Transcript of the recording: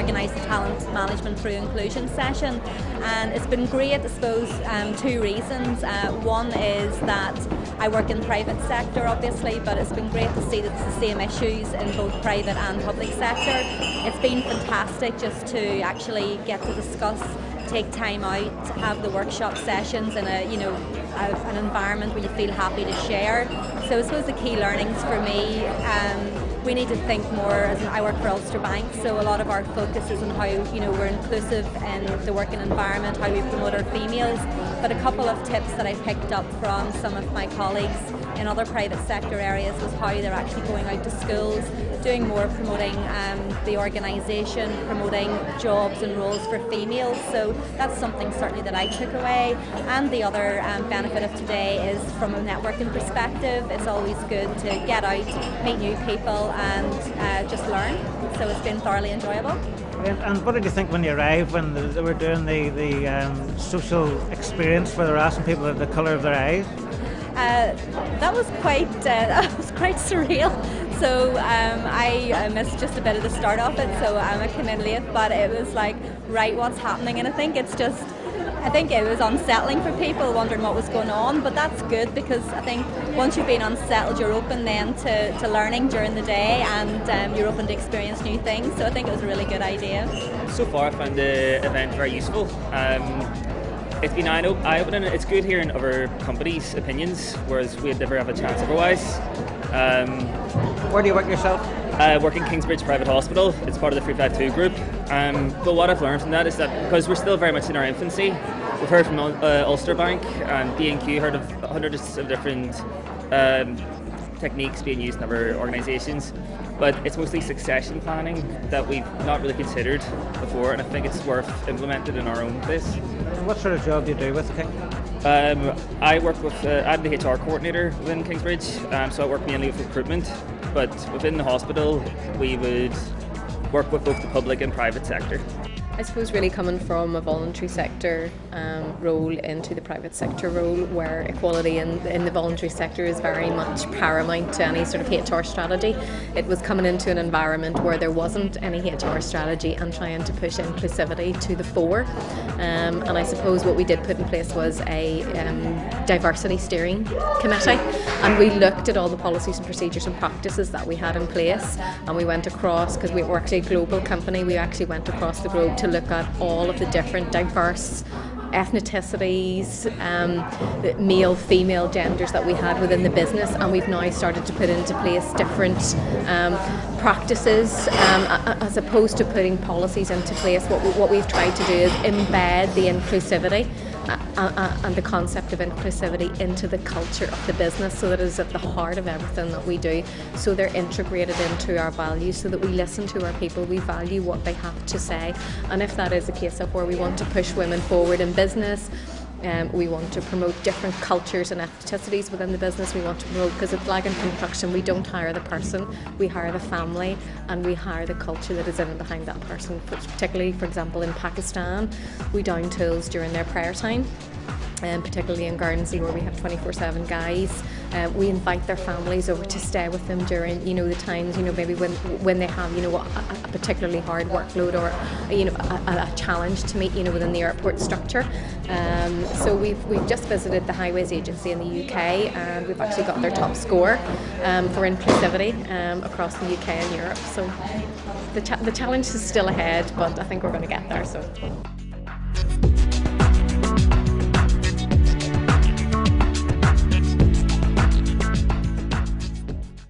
organised talent management through inclusion session, and it's been great, I suppose, two reasons. One is that I work in private sector obviously, but it's been great to see that it's the same issues in both private and public sector. It's been fantastic just to actually get to discuss, take time out, have the workshop sessions in an environment where you feel happy to share. So I suppose the key learnings for me, we need to think more, as I work for Ulster Bank, so a lot of our focus is on how we're inclusive in the working environment, how we promote our females. But a couple of tips that I picked up from some of my colleagues in other private sector areas was how they're actually going out to schools, doing more promoting the organisation, promoting jobs and roles for females. So that's something certainly that I took away. And the other benefit of today is from a networking perspective. It's always good to get out, meet new people and just learn. So it's been thoroughly enjoyable. And what did you think when you arrived, when they were doing the social experience where they were asking people the colour of their eyes? That was quite surreal. So I missed just a bit of the start of it, so I came in late, but it was like, right, what's happening? And I think it was unsettling for people, wondering what was going on, but that's good, because I think once you've been unsettled, you're open then to learning during the day, and you're open to experience new things. So I think it was a really good idea. So far I found the event very useful. It's been eye-opening. It's good hearing other companies' opinions, whereas we'd never have a chance otherwise. Where do you work yourself? I work in Kingsbridge Private Hospital. It's part of the 352 group. But what I've learned from that is that because we're still very much in our infancy, we've heard from Ulster Bank and B&Q, heard of hundreds of different techniques being used in other organisations. But it's mostly succession planning that we've not really considered before, and I think it's worth implemented in our own place. What sort of job do you do with the King? I work with, I'm the HR coordinator within Kingsbridge, so I work mainly with recruitment, but within the hospital we would work with both the public and private sector. I suppose really coming from a voluntary sector role into the private sector role, where equality in the voluntary sector is very much paramount to any sort of HR strategy. It was coming into an environment where there wasn't any HR strategy and trying to push inclusivity to the fore. And I suppose what we did put in place was a diversity steering committee, and we looked at all the policies and procedures and practices that we had in place, and we went across, because we were actually a global company, we actually went across the globe to look at all of the different diverse ethnicities, the male, female genders that we had within the business, and we've now started to put into place different practices as opposed to putting policies into place. What we've tried to do is embed the inclusivity and the concept of inclusivity into the culture of the business, so that it is at the heart of everything that we do, so they're integrated into our values, so that we listen to our people, we value what they have to say. And if that is a case of where we want to push women forward in business, we want to promote different cultures and ethnicities within the business. We want to promote, because it's like in construction, we don't hire the person, we hire the family, and we hire the culture that is in and behind that person. Particularly, for example, in Pakistan, we down tools during their prayer time. Particularly in Guernsey, where we have 24/7 guys, we invite their families over to stay with them during the times maybe when they have a particularly hard workload, or a challenge to meet within the airport structure. So we've just visited the Highways Agency in the UK, and we've actually got their top score for inclusivity across the UK and Europe. So the challenge is still ahead, but I think we're going to get there. So.